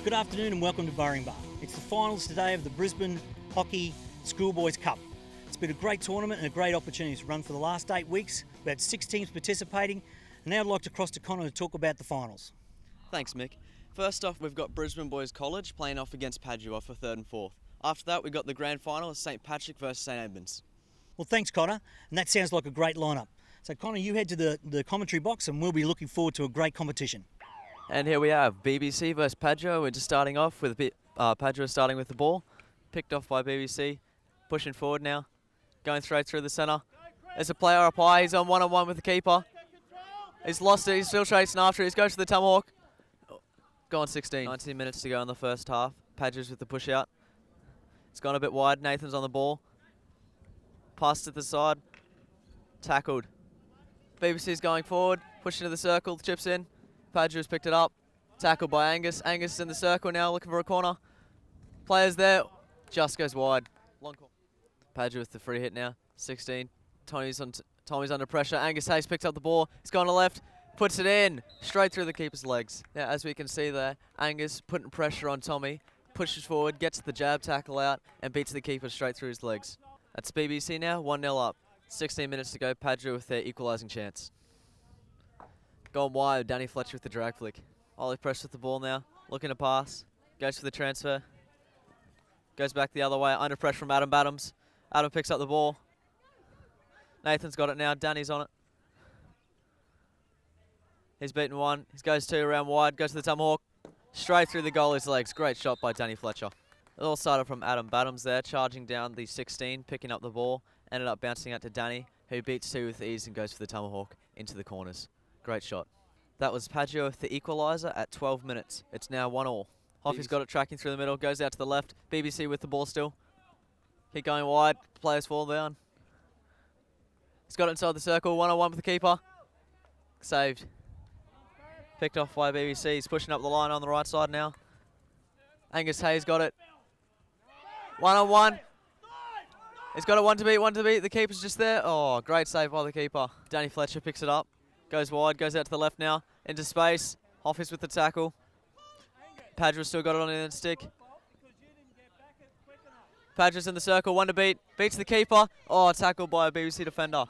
Good afternoon and welcome to Burring Bar. It's the finals today of the Brisbane Hockey Schoolboys Cup. It's been a great tournament and a great opportunity to run for the last 8 weeks. We had 6 teams participating, and now I'd like to cross to Connor to talk about the finals. Thanks, Mick. First off, we've got Brisbane Boys College playing off against Padua for 3rd and 4th. After that, we've got the grand final of St Patrick versus St Edmunds. Well, thanks, Connor, and that sounds like a great lineup. So, Connor, you head to the commentary box and we'll be looking forward to a great competition. And here we have BBC versus Padua. We're just starting off with Padua starting with the ball. Picked off by BBC. Pushing forward now. Going straight through the centre. There's a player up high. He's on one-on-one with the keeper. He's lost it. He's still chasing after it. He's going to the Tomahawk. Gone 16. 19 minutes to go in the first half. Padua's with the push out. It's gone a bit wide. Nathan's on the ball. Pass to the side. Tackled. BBC's going forward. Pushing to the circle. Chips in. Padua's picked it up. Tackled by Angus. Angus is in the circle now, looking for a corner. Players there. Just goes wide. Long corner. Padua with the free hit now. 16. Tommy's under pressure. Angus Hayes picks up the ball. He's gone to left. Puts it in. Straight through the keeper's legs. Now, as we can see there, Angus putting pressure on Tommy. Pushes forward, gets the jab tackle out, and beats the keeper straight through his legs. That's BBC now. 1-0 up. 16 minutes to go. Padua with their equalising chance. Gone wide, Danny Fletcher with the drag flick. Ollie Press with the ball now, looking to pass. Goes for the transfer. Goes back the other way, under pressure from Adam Badams. Adam picks up the ball. Nathan's got it now, Danny's on it. He's beaten one, he goes 2 around wide, goes to the Tomahawk. Straight through the goalie's legs, great shot by Danny Fletcher. It all started from Adam Badams there, charging down the 16, picking up the ball. Ended up bouncing out to Danny, who beats 2 with ease and goes for the Tomahawk into the corners. Great shot. That was Padua with the equaliser at 12 minutes. It's now 1-1. Hoffy's got it tracking through the middle, goes out to the left. BBC with the ball still. Keep going wide, players fall down. He's got it inside the circle, 1-on-1 with the keeper. Saved. Picked off by BBC. He's pushing up the line on the right side now. Angus Hayes got it. 1-on-1. He's got it, one to beat. The keeper's just there. Oh, great save by the keeper. Danny Fletcher picks it up. Goes wide, goes out to the left now. Into space. Hoffy's with the tackle. Padua's still got it on the end stick. Padua's in the circle, 1 to beat. Beats the keeper. Oh, tackled by a BBC defender.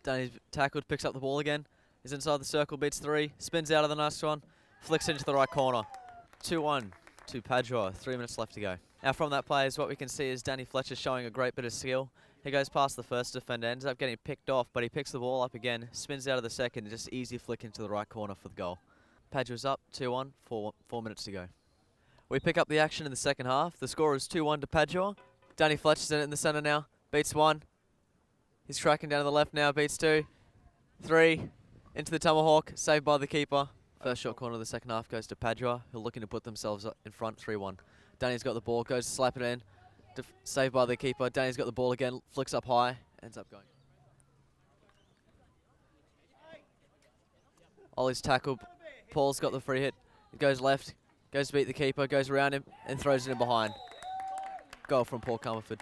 Danny's tackled, picks up the ball again. He's inside the circle, beats 3. Spins out of the nice one. Flicks into the right corner. 2-1 to Padua. 3 minutes left to go. Now from that play, what we can see is Danny Fletcher showing a great bit of skill. He goes past the first defender, ends up getting picked off, but he picks the ball up again, spins out of the second, and just easy flick into the right corner for the goal. Padua's up, 2-1, 4 minutes to go. We pick up the action in the second half. The score is 2-1 to Padua. Danny Fletcher's in the centre now, beats 1. He's tracking down to the left now, beats 2. 3, into the Tomahawk, saved by the keeper. First shot corner of the second half goes to Padua, who are looking to put themselves in front, 3-1. Danny's got the ball, goes to slap it in. Saved by the keeper. Danny's got the ball again, flicks up high, ends up going. Ollie's tackled. Paul's got the free hit. He goes left, goes to beat the keeper, goes around him, and throws it in behind. Goal from Paul Comerford.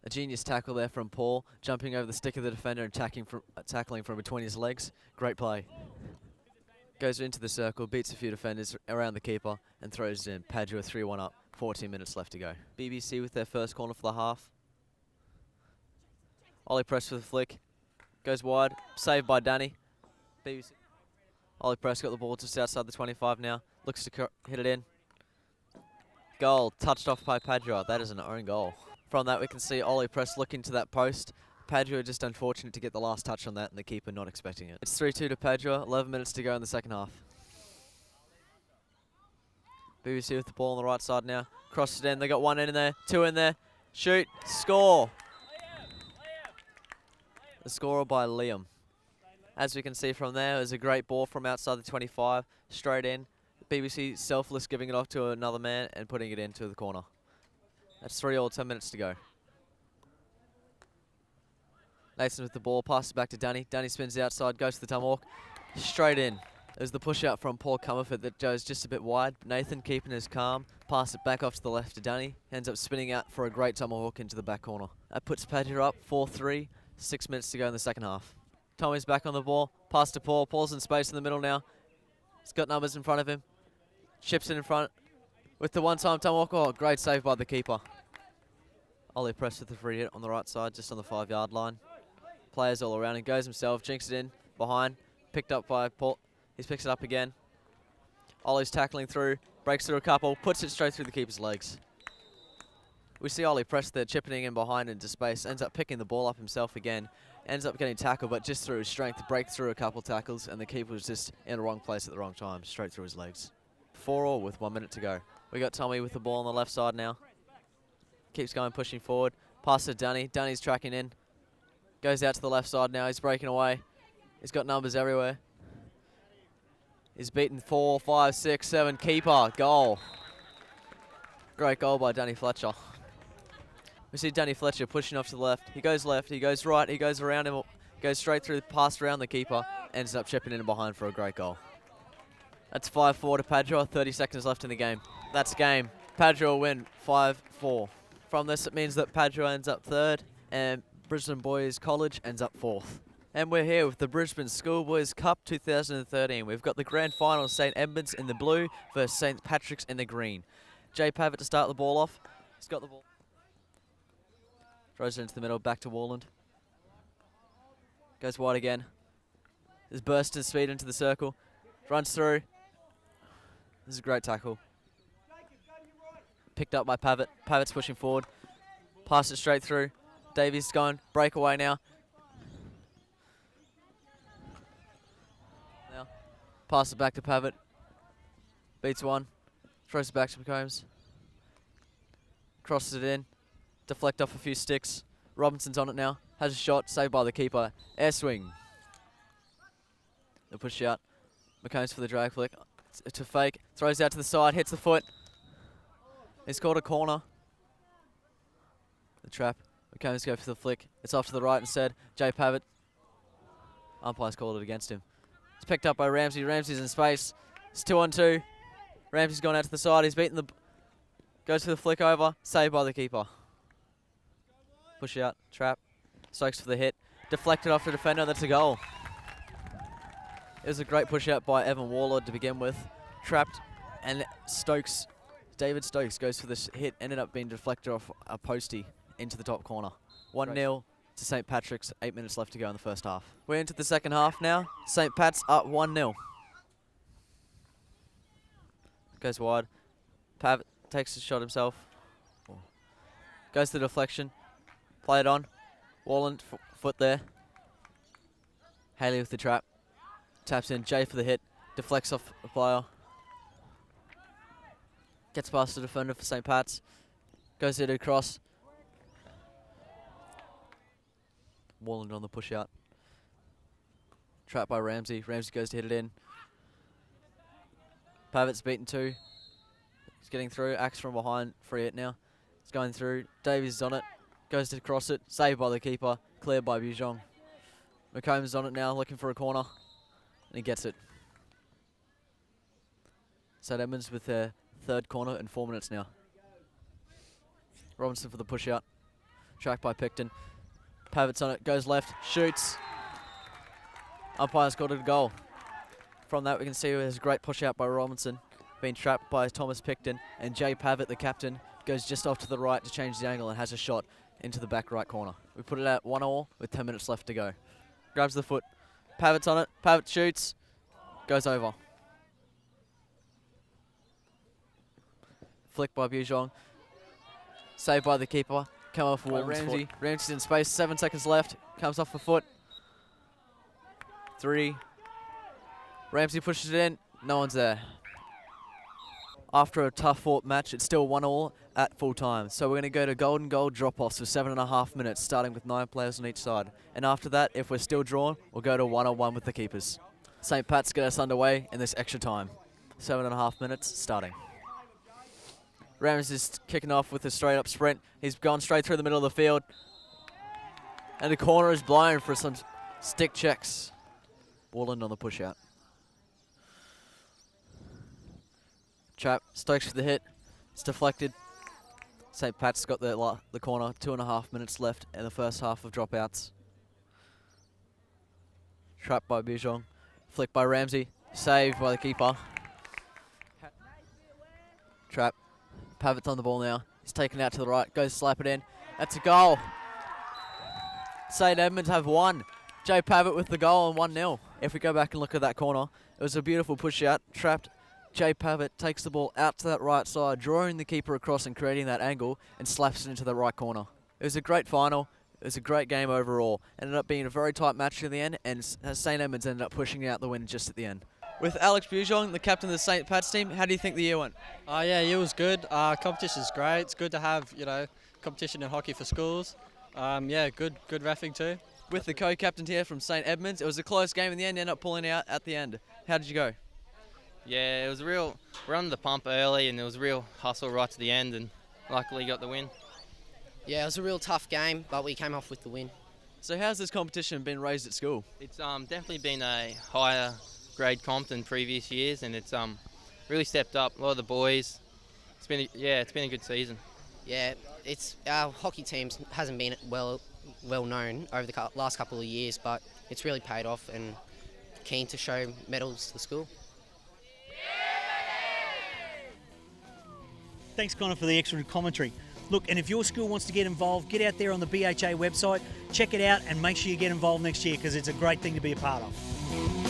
A genius tackle there from Paul, jumping over the stick of the defender and tackling from between his legs. Great play. Goes into the circle, beats a few defenders around the keeper, and throws it in. Padua 3-1 up. 14 minutes left to go. BBC with their first corner for the half. Ollie Press for the flick. Goes wide. Saved by Danny. BBC. Ollie Press got the ball just outside the 25 now. Looks to hit it in. Goal. Touched off by Padua. That is an own goal. From that we can see Ollie Press looking to that post. Padua just unfortunate to get the last touch on that and the keeper not expecting it. It's 3-2 to Padua. 11 minutes to go in the second half. BBC with the ball on the right side now. Crossed it in. They got 1 in there, 2 in there. Shoot. Score. The scorer by Liam. As we can see from there, it was a great ball from outside the 25. Straight in. BBC selfless giving it off to another man and putting it into the corner. That's 3-all, 10 minutes to go. Nathan with the ball. Passes back to Danny. Danny spins outside. Goes to the Tomahawk. Straight in. There's the push out from Paul Comerford that goes just a bit wide. Nathan keeping his calm. Pass it back off to the left to Danny. Ends up spinning out for a great Tomahawk into the back corner. That puts Padua up 4-3. 6 minutes to go in the second half. Tommy's back on the ball. Pass to Paul. Paul's in space in the middle now. He's got numbers in front of him. Chips it in front with the one-time tomahawk. Oh, great save by the keeper. Ollie pressed with the free hit on the right side, just on the 5-yard line. Players all around him. Goes himself, jinks it in behind. Picked up by Paul. He picks it up again. Ollie's tackling through, breaks through a couple, puts it straight through the keeper's legs. We see Ollie press there, chipping in behind into space, ends up picking the ball up himself again, ends up getting tackled, but just through his strength, break through a couple tackles, and the keeper was just in the wrong place at the wrong time, straight through his legs. 4-4 with 1 minute to go. We got Tommy with the ball on the left side now. Keeps going, pushing forward. Pass to Danny. Danny's tracking in. Goes out to the left side now. He's breaking away. He's got numbers everywhere. He's beaten 4, 5, 6, 7. Keeper. Goal. Great goal by Danny Fletcher. We see Danny Fletcher pushing off to the left. He goes left. He goes right. He goes around him. Goes straight through, past around the keeper. Ends up chipping in behind for a great goal. That's 5-4 to Padua. 30 seconds left in the game. That's game. Padua win 5-4. From this, it means that Padua ends up 3rd and Brisbane Boys College ends up 4th. And we're here with the Brisbane Schoolboys Cup 2013. We've got the grand final, St Edmunds in the blue versus St Patrick's in the green. Jay Pavitt to start the ball off. He's got the ball. Throws it into the middle, back to Warland. Goes wide again. There's burst in speed into the circle. Runs through. This is a great tackle. Picked up by Pavitt. Pavitt's pushing forward. Pass it straight through. Davies going. Breakaway now. Pass it back to Pavitt. Beats one. Throws it back to McCombs. Crosses it in. Deflect off a few sticks. Robinson's on it now. Has a shot. Saved by the keeper. Air swing. They'll push out. McCombs for the drag flick. To fake. Throws out to the side. Hits the foot. He's called a corner. The trap. McCombs go for the flick. It's off to the right instead. Jay Pavitt. Umpire's called it against him. It's picked up by Ramsey. Ramsey's in space. It's 2-on-2. Ramsey's gone out to the side. He's beaten the... Goes for the flick over. Saved by the keeper. Push out. Trap. Stokes for the hit. Deflected off the defender. That's a goal. It was a great push out by Evan Warlord to begin with. Trapped. And Stokes... David Stokes goes for this hit. Ended up being deflected off a postie into the top corner. 1-0 to St Patrick's. 8 minutes left to go in the first half. We're into the second half now. St Pat's up 1-0. Goes wide. Pavitt takes a shot himself. Goes to the deflection. Play it on. Warland foot there. Haley with the trap. Taps in. Jay for the hit. Deflects off a player. Gets past the defender for St Pat's. Goes it across. Warland on the push out. Trapped by Ramsey. Ramsey goes to hit it in. Pavitt's beaten 2. He's getting through. Axe from behind. Free hit now. It's going through. Davies is on it. Goes to cross it. Saved by the keeper. Cleared by Bujong. McCombs is on it now, looking for a corner. And he gets it. St Edmunds with their 3rd corner in 4 minutes now. Robinson for the push out. Tracked by Picton. Pavitt's on it. Goes left. Shoots. Umpire's got a goal. From that we can see there's a great push out by Robinson. Being trapped by Thomas Picton. And Jay Pavitt, the captain, goes just off to the right to change the angle and has a shot into the back right corner. We put it at 1-1 with 10 minutes left to go. Grabs the foot. Pavitt's on it. Pavitt shoots. Goes over. Flick by Bujong. Saved by the keeper. Come off Ramsey. Ramsey's in space. 7 seconds left. Comes off the foot. 3. Ramsey pushes it in. No one's there. After a tough fought match, it's still 1-1 at full time. So we're going to go to golden goal drop-offs for 7.5 minutes, starting with 9 players on each side. And after that, if we're still drawn, we'll go to 1-on-1 with the keepers. St Pat's get us underway in this extra time. 7.5 minutes, starting. Rams is kicking off with a straight-up sprint. He's gone straight through the middle of the field. And the corner is blown for some stick checks. Warland on the push-out. Trap, Stokes for the hit. It's deflected. St Pat's got the corner. 2.5 minutes left in the first half of dropouts. Trapped by Bujong. Flick by Ramsey. Saved by the keeper. Trap. Pavitt's on the ball now. He's taken out to the right. Goes to slap it in. That's a goal. St Edmunds have won. Jay Pavitt with the goal and 1-0. If we go back and look at that corner, it was a beautiful push out. Trapped. Jay Pavitt takes the ball out to that right side, drawing the keeper across and creating that angle, and slaps it into the right corner. It was a great final. It was a great game overall. Ended up being a very tight match to the end, and St Edmunds ended up pushing out the win just at the end. With Alex Bujong, the captain of the St Pat's team, how do you think the year went? Yeah, it was good. Competition's great. It's good to have, competition in hockey for schools. Good reffing too. With the co-captain here from St Edmunds, it was a close game in the end, ended up pulling out at the end. How did you go? Yeah, it was we're under the pump early, and it was a real hustle right to the end, and luckily got the win. Yeah, it was a real tough game, but we came off with the win. So how's this competition been raised at school? It's definitely been a higher grade comp than previous years, and it's really stepped up. A lot of the boys. It's been a good season. Yeah, our hockey team hasn't been well known over the last couple of years, but it's really paid off, and keen to show medals to the school. Thanks, Connor, for the extra commentary. Look, and if your school wants to get involved, get out there on the BHA website, check it out, and make sure you get involved next year because it's a great thing to be a part of.